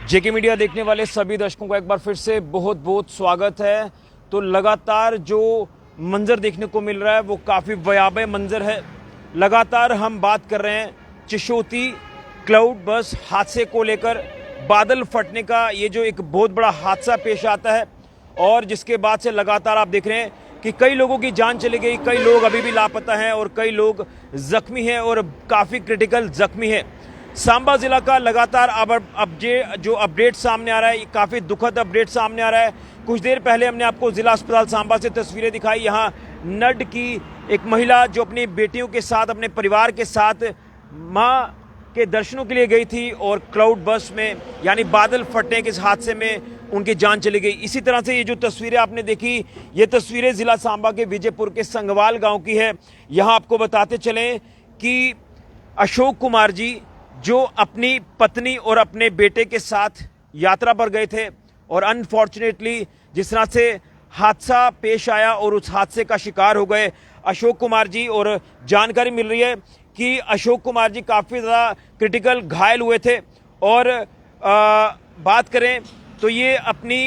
जेके media देखने वाले सभी दर्शकों को एक बार फिर से बहुत बहुत स्वागत है। तो लगातार जो मंजर देखने को मिल रहा है वो काफ़ी भयावह मंजर है। लगातार हम बात कर रहे हैं चिशोती क्लाउड बस हादसे को लेकर। बादल फटने का ये जो एक बहुत बड़ा हादसा पेश आता है और जिसके बाद से लगातार आप देख रहे हैं कि कई लोगों की जान चली गई, कई लोग अभी भी लापता हैं और कई लोग जख्मी हैं और काफ़ी क्रिटिकल जख्मी हैं। सांबा जिला का लगातार अब जो अपडेट सामने आ रहा है, काफ़ी दुखद अपडेट सामने आ रहा है। कुछ देर पहले हमने आपको जिला अस्पताल सांबा से तस्वीरें दिखाई। यहाँ नड की एक महिला जो अपनी बेटियों के साथ, अपने परिवार के साथ माँ के दर्शनों के लिए गई थी और क्लाउड बस में यानी बादल फटने के इस हादसे में उनकी जान चली गई। इसी तरह से ये जो तस्वीरें आपने देखी, ये तस्वीरें जिला सांबा के विजयपुर के संगवाल गाँव की है। यहाँ आपको बताते चलें कि अशोक कुमार जी जो अपनी पत्नी और अपने बेटे के साथ यात्रा पर गए थे और अनफॉर्चुनेटली जिस तरह से हादसा पेश आया और उस हादसे का शिकार हो गए अशोक कुमार जी। और जानकारी मिल रही है कि अशोक कुमार जी काफ़ी ज़्यादा क्रिटिकल घायल हुए थे और बात करें तो ये अपनी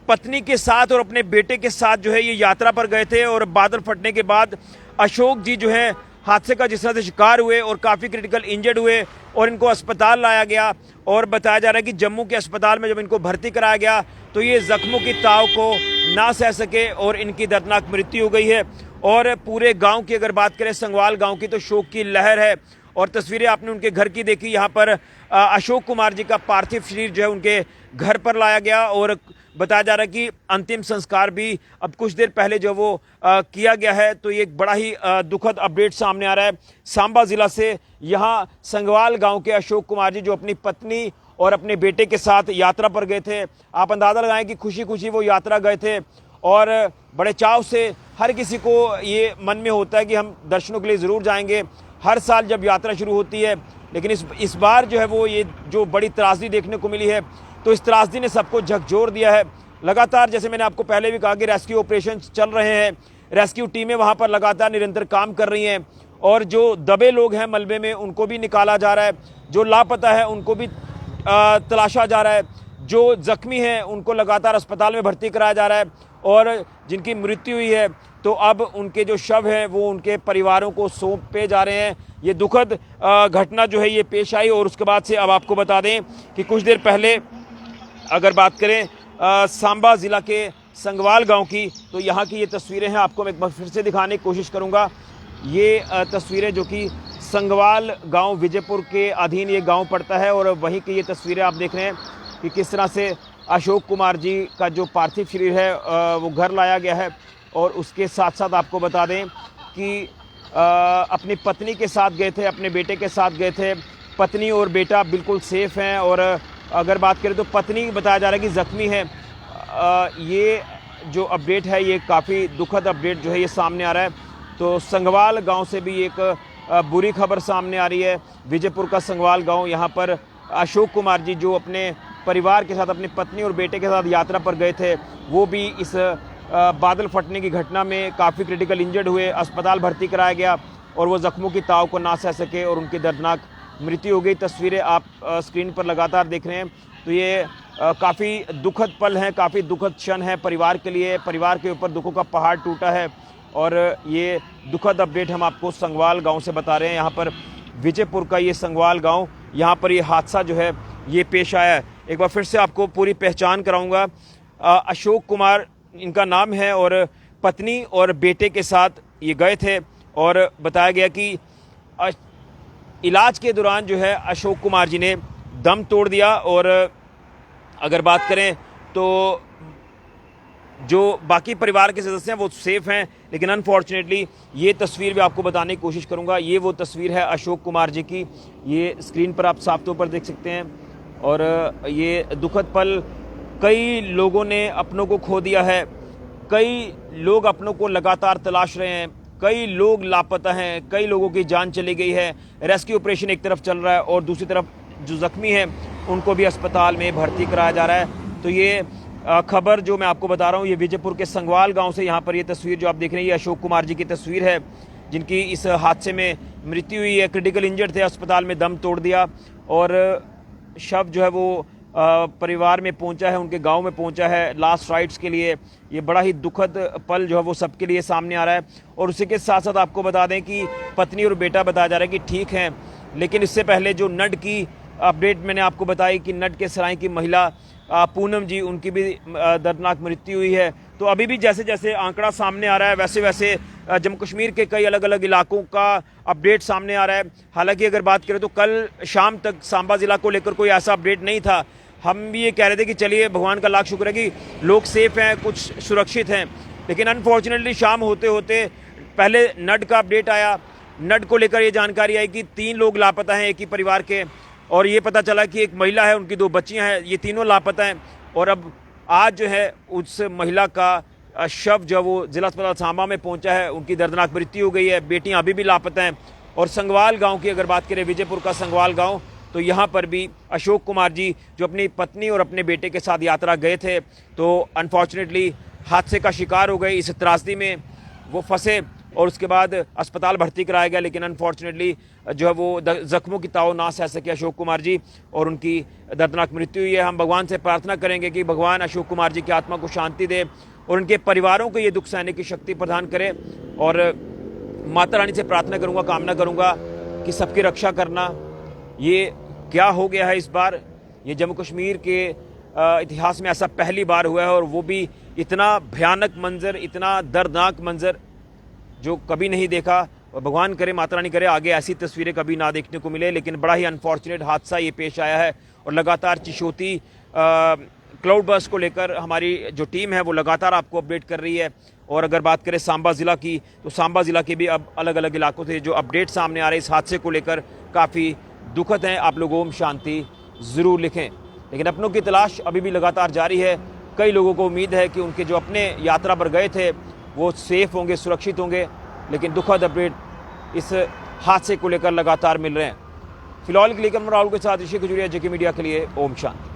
पत्नी के साथ और अपने बेटे के साथ जो है ये यात्रा पर गए थे और बादल फटने के बाद अशोक जी जो है हादसे का जिस तरह से शिकार हुए और काफ़ी क्रिटिकल इंजर्ड हुए और इनको अस्पताल लाया गया। और बताया जा रहा है कि जम्मू के अस्पताल में जब इनको भर्ती कराया गया तो ये जख्मों की ताव को ना सह सके और इनकी दर्दनाक मृत्यु हो गई है। और पूरे गांव की अगर बात करें संगवाल गांव की, तो शोक की लहर है। और तस्वीरें आपने उनके घर की देखी। यहाँ पर अशोक कुमार जी का पार्थिव शरीर जो है उनके घर पर लाया गया और बताया जा रहा है कि अंतिम संस्कार भी अब कुछ देर पहले जो वो किया गया है। तो ये एक बड़ा ही दुखद अपडेट सामने आ रहा है सांबा जिला से। यहाँ संगवाल गांव के अशोक कुमार जी जो अपनी पत्नी और अपने बेटे के साथ यात्रा पर गए थे। आप अंदाज़ा लगाएं कि खुशी खुशी वो यात्रा गए थे और बड़े चाव से हर किसी को ये मन में होता है कि हम दर्शनों के लिए ज़रूर जाएंगे हर साल जब यात्रा शुरू होती है। लेकिन इस बार जो है वो ये जो बड़ी त्रासदी देखने को मिली है, तो इस त्रासदी ने सबको झकझोर दिया है। लगातार जैसे मैंने आपको पहले भी कहा कि रेस्क्यू ऑपरेशन चल रहे हैं, रेस्क्यू टीमें वहाँ पर लगातार निरंतर काम कर रही हैं और जो दबे लोग हैं मलबे में उनको भी निकाला जा रहा है, जो लापता है उनको भी तलाशा जा रहा है, जो जख्मी हैं उनको लगातार अस्पताल में भर्ती कराया जा रहा है और जिनकी मृत्यु हुई है तो अब उनके जो शव हैं वो उनके परिवारों को सौंपे जा रहे हैं। ये दुखद घटना जो है ये पेश आई। और उसके बाद से अब आपको बता दें कि कुछ देर पहले अगर बात करें सांबा ज़िला के संगवाल गांव की, तो यहाँ की ये तस्वीरें हैं। आपको मैं एक बार फिर से दिखाने की कोशिश करूँगा। ये तस्वीरें जो कि संगवाल गांव विजयपुर के अधीन ये गांव पड़ता है और वहीं की ये तस्वीरें आप देख रहे हैं कि किस तरह से अशोक कुमार जी का जो पार्थिव शरीर है वो घर लाया गया है। और उसके साथ साथ आपको बता दें कि अपनी पत्नी के साथ गए थे, अपने बेटे के साथ गए थे। पत्नी और बेटा बिल्कुल सेफ़ हैं और अगर बात करें तो पत्नी बताया जा रहा है कि ज़ख्मी है। ये जो अपडेट है ये काफ़ी दुखद अपडेट जो है ये सामने आ रहा है। तो संगवाल गांव से भी एक बुरी खबर सामने आ रही है। विजयपुर का संगवाल गांव, यहाँ पर अशोक कुमार जी जो अपने परिवार के साथ, अपनी पत्नी और बेटे के साथ यात्रा पर गए थे, वो भी इस बादल फटने की घटना में काफ़ी क्रिटिकल इंजर्ड हुए, अस्पताल भर्ती कराया गया और वो जख्मों की ताव को ना सह सके और उनकी दर्दनाक मृत्यु हो गई। तस्वीरें आप स्क्रीन पर लगातार देख रहे हैं। तो ये काफ़ी दुखद पल हैं, काफ़ी दुखद क्षण है परिवार के लिए। परिवार के ऊपर दुखों का पहाड़ टूटा है और ये दुखद अपडेट हम आपको संगवाल गांव से बता रहे हैं। यहाँ पर विजयपुर का ये संगवाल गांव, यहाँ पर ये हादसा जो है ये पेश आया है। एक बार फिर से आपको पूरी पहचान कराऊंगा। अशोक कुमार इनका नाम है और पत्नी और बेटे के साथ ये गए थे और बताया गया कि इलाज के दौरान जो है अशोक कुमार जी ने दम तोड़ दिया। और अगर बात करें तो जो बाकी परिवार के सदस्य हैं वो सेफ़ हैं, लेकिन अनफॉर्चुनेटली ये तस्वीर भी आपको बताने की कोशिश करूंगा। ये वो तस्वीर है अशोक कुमार जी की, ये स्क्रीन पर आप साफ तौर पर देख सकते हैं। और ये दुखद पल, कई लोगों ने अपनों को खो दिया है, कई लोग अपनों को लगातार तलाश रहे हैं, कई लोग लापता हैं, कई लोगों की जान चली गई है। रेस्क्यू ऑपरेशन एक तरफ चल रहा है और दूसरी तरफ जो ज़ख्मी हैं उनको भी अस्पताल में भर्ती कराया जा रहा है। तो ये खबर जो मैं आपको बता रहा हूँ ये विजयपुर के संगवाल गांव से, यहाँ पर ये तस्वीर जो आप देख रहे हैं ये अशोक कुमार जी की तस्वीर है। जिनकी इस हादसे में मृत्यु हुई है, क्रिटिकल इंजर्ड थे, अस्पताल में दम तोड़ दिया और शव जो है वो परिवार में पहुंचा है, उनके गांव में पहुंचा है लास्ट राइट्स के लिए। ये बड़ा ही दुखद पल जो है वो सबके लिए सामने आ रहा है। और उसी के साथ साथ आपको बता दें कि पत्नी और बेटा बताया जा रहा है कि ठीक हैं, लेकिन इससे पहले जो नड की अपडेट मैंने आपको बताई कि नड के सराय की महिला पूनम जी, उनकी भी दर्दनाक मृत्यु हुई है। तो अभी भी जैसे जैसे आंकड़ा सामने आ रहा है वैसे वैसे जम्मू कश्मीर के कई अलग अलग इलाकों का अपडेट सामने आ रहा है। हालांकि अगर बात करें तो कल शाम तक सांबा ज़िला को लेकर कोई ऐसा अपडेट नहीं था। हम भी ये कह रहे थे कि चलिए भगवान का लाख शुक्र है कि लोग सेफ हैं, कुछ सुरक्षित हैं, लेकिन अनफॉर्चुनेटली शाम होते होते पहले नड का अपडेट आया। नड को लेकर ये जानकारी आई कि 3 लोग लापता हैं एक ही परिवार के, और ये पता चला कि एक महिला है, उनकी 2 बच्चियां हैं, ये तीनों लापता हैं। और अब आज जो है उस महिला का शव जो वो जिला अस्पताल सांबा में पहुंचा है, उनकी दर्दनाक मृत्यु हो गई है। बेटियां अभी भी लापता हैं। और संगवाल गांव की अगर बात करें, विजयपुर का संगवाल गांव, तो यहाँ पर भी अशोक कुमार जी जो अपनी पत्नी और अपने बेटे के साथ यात्रा गए थे, तो अनफॉर्चुनेटली हादसे का शिकार हो गए। इस त्रासदी में वो फंसे और उसके बाद अस्पताल भर्ती कराया गया, लेकिन अनफॉर्चुनेटली जो है वो जख्मों की ताव ना सह सके अशोक कुमार जी और उनकी दर्दनाक मृत्यु हुई है। हम भगवान से प्रार्थना करेंगे कि भगवान अशोक कुमार जी की आत्मा को शांति दे और उनके परिवारों को ये दुख सहने की शक्ति प्रदान करे। और माता रानी से प्रार्थना करूंगा, कामना करूंगा कि सबकी रक्षा करना। ये क्या हो गया है इस बार, ये जम्मू कश्मीर के इतिहास में ऐसा पहली बार हुआ है, और वो भी इतना भयानक मंजर, इतना दर्दनाक मंजर जो कभी नहीं देखा। और भगवान करे, माता रानी करे, आगे ऐसी तस्वीरें कभी ना देखने को मिले। लेकिन बड़ा ही अनफॉर्चुनेट हादसा ये पेश आया है और लगातार चिशोती क्लाउड बर्स्ट को लेकर हमारी जो टीम है वो लगातार आपको अपडेट कर रही है। और अगर बात करें सांबा ज़िला की, तो सांबा ज़िला के भी अब अलग अलग इलाकों से जो अपडेट सामने आ रहे हैं इस हादसे को लेकर काफ़ी दुखद हैं। आप लोग ओम शांति ज़रूर लिखें। लेकिन अपनों की तलाश अभी भी लगातार जारी है। कई लोगों को उम्मीद है कि उनके जो अपने यात्रा पर गए थे वो सेफ होंगे, सुरक्षित होंगे, लेकिन दुखद अपडेट इस हादसे को लेकर लगातार मिल रहे हैं। फिलहाल के लिए राहुल के साथ ऋषि खजूरिया, जेके मीडिया के लिए ओम शांति।